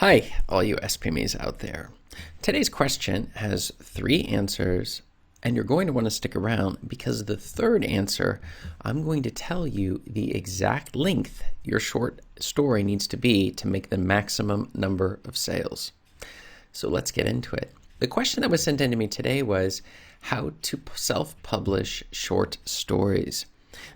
Hi, all you SPMEs out there. Today's question has 3 answers, and you're going to want to stick around because the third answer, I'm going to tell you the exact length your short story needs to be to make the maximum number of sales. So let's get into it. The question that was sent in to me today was how to self-publish short stories.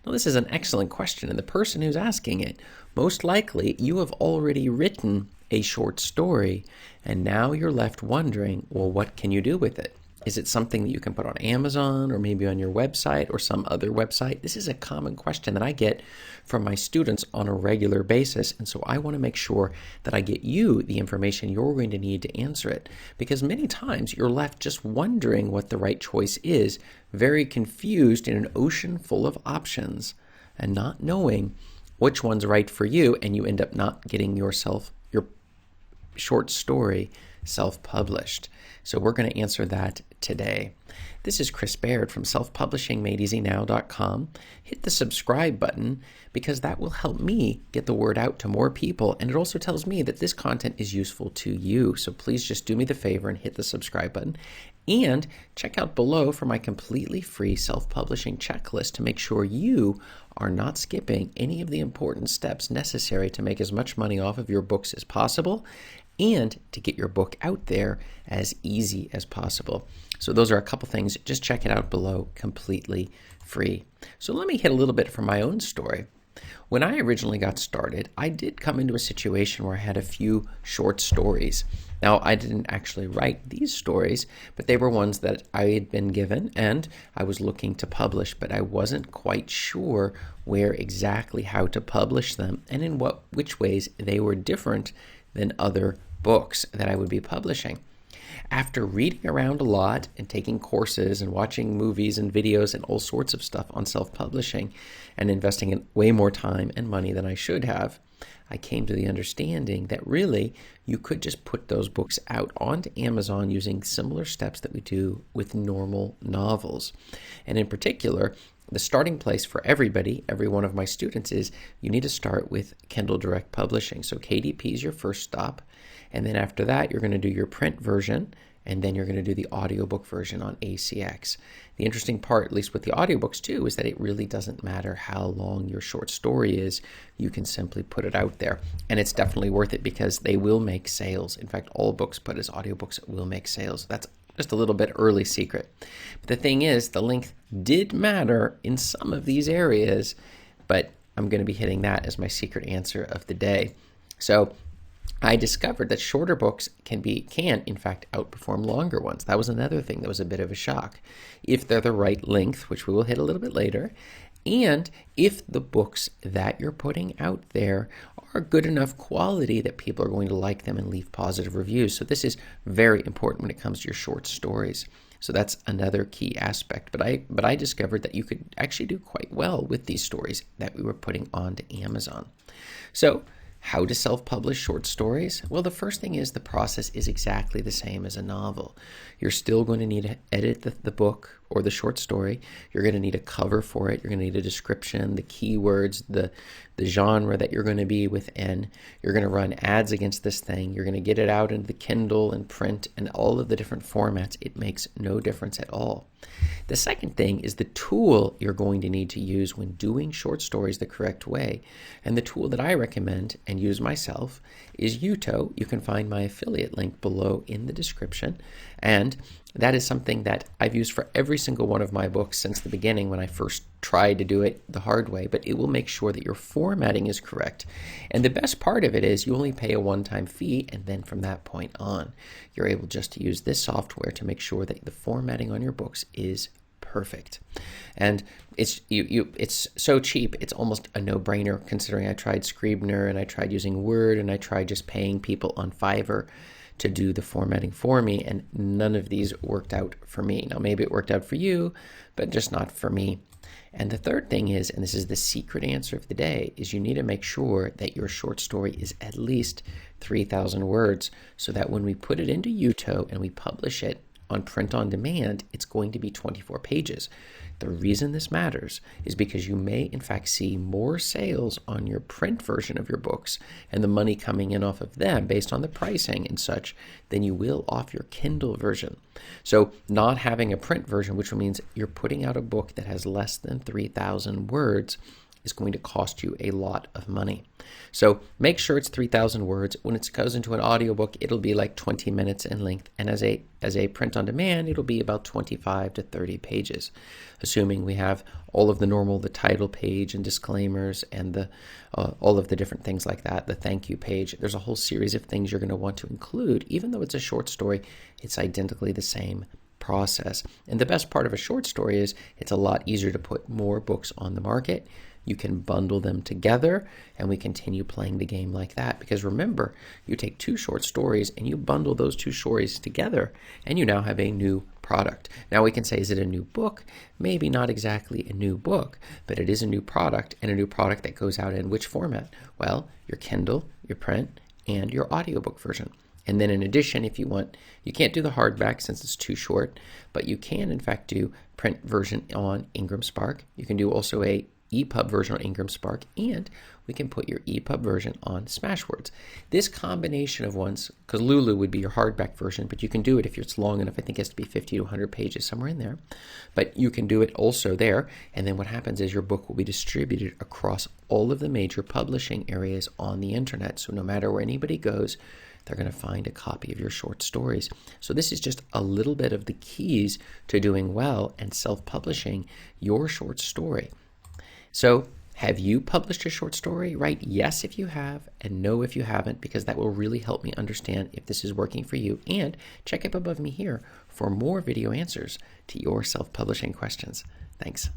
Now, this is an excellent question, and the person who's asking it, most likely you have already written a short story, and now you're left wondering, well, what can you do with it? Is it something that you can put on Amazon or maybe on your website or some other website? This is a common question that I get from my students on a regular basis, and so I want to make sure that I get you the information you're going to need to answer it, because many times you're left just wondering what the right choice is, very confused in an ocean full of options and not knowing which one's right for you, and you end up not getting your short story self-published. So we're going to answer that today. This is Chris Baird from selfpublishingmadeeasynow.com. Hit the subscribe button because that will help me get the word out to more people, and it also tells me that this content is useful to you. So please just do me the favor and hit the subscribe button, and check out below for my completely free self-publishing checklist to make sure you are not skipping any of the important steps necessary to make as much money off of your books as possible and to get your book out there as easy as possible. So those are a couple things. Just check it out below, completely free. So let me hit a little bit from my own story. When I originally got started, I did come into a situation where I had a few short stories. Now, I didn't actually write these stories, but they were ones that I had been given and I was looking to publish, but I wasn't quite sure where exactly how to publish them and in which ways they were different than other books that I would be publishing. After reading around a lot and taking courses and watching movies and videos and all sorts of stuff on self-publishing and investing in way more time and money than I should have, I came to the understanding that really you could just put those books out onto Amazon using similar steps that we do with normal novels. And in particular, the starting place for everybody, every one of my students, is you need to start with Kindle Direct Publishing. So KDP is your first stop. And then after that, you're going to do your print version, and then you're going to do the audiobook version on ACX. The interesting part, at least with the audiobooks too, is that it really doesn't matter how long your short story is. You can simply put it out there. And it's definitely worth it because they will make sales. In fact, all books put as audiobooks will make sales. That's just a little bit early secret. But the thing is, the length did matter in some of these areas, but I'm going to be hitting that as my secret answer of the day. So I discovered that shorter books can in fact outperform longer ones. That was another thing that was a bit of a shock. If they're the right length, which we will hit a little bit later, and if the books that you're putting out there are good enough quality that people are going to like them and leave positive reviews. So this is very important when it comes to your short stories. So that's another key aspect. But I discovered that you could actually do quite well with these stories that we were putting onto Amazon. So how to self-publish short stories? Well, the first thing is the process is exactly the same as a novel. You're still going to need to edit the book or the short story. You're going to need a cover for it. You're going to need a description, the keywords, the genre that you're going to be within. You're going to run ads against this thing. You're going to get it out into the Kindle and print and all of the different formats. It makes no difference at all. The second thing is the tool you're going to need to use when doing short stories the correct way. And the tool that I recommend and use myself is Uto. You can find my affiliate link below in the description. And that is something that I've used for every single one of my books since the beginning when I first tried to do it the hard way, but it will make sure that your formatting is correct. And the best part of it is you only pay a one-time fee, and then from that point on, you're able just to use this software to make sure that the formatting on your books is perfect. And it's so cheap, it's almost a no-brainer considering I tried Scrivener and I tried using Word and I tried just paying people on Fiverr to do the formatting for me, and none of these worked out for me. Now, maybe it worked out for you, but just not for me. And the third thing is, and this is the secret answer of the day, is you need to make sure that your short story is at least 3,000 words so that when we put it into Uto and we publish it on print on demand, it's going to be 24 pages. The reason this matters is because you may, in fact, see more sales on your print version of your books and the money coming in off of them based on the pricing and such than you will off your Kindle version. So not having a print version, which means you're putting out a book that has less than 3,000 words, is going to cost you a lot of money. So make sure it's 3,000 words. When it goes into an audiobook, it'll be like 20 minutes in length. And as a print on demand, it'll be about 25 to 30 pages, assuming we have all of the normal, the title page and disclaimers and the all of the different things like that, the thank you page. There's a whole series of things you're going to want to include. Even though it's a short story, it's identically the same process. And the best part of a short story is it's a lot easier to put more books on the market. You can bundle them together, and we continue playing the game like that. Because remember, you take two short stories and you bundle those two stories together, and you now have a new product. Now we can say, is it a new book? Maybe not exactly a new book, but it is a new product, and a new product that goes out in which format? Well, your Kindle, your print, and your audiobook version. And then in addition, if you want, you can't do the hardback since it's too short, but you can in fact do print version on Ingram Spark. You can do also a EPUB version on Ingram Spark, and we can put your EPUB version on Smashwords. This combination of ones, because Lulu would be your hardback version, but you can do it if it's long enough. I think it has to be 50 to 100 pages, somewhere in there. But you can do it also there, and then what happens is your book will be distributed across all of the major publishing areas on the internet. So no matter where anybody goes, they're going to find a copy of your short stories. So this is just a little bit of the keys to doing well and self-publishing your short story. So have you published a short story? Write yes if you have and no if you haven't, because that will really help me understand if this is working for you. And check up above me here for more video answers to your self-publishing questions. Thanks.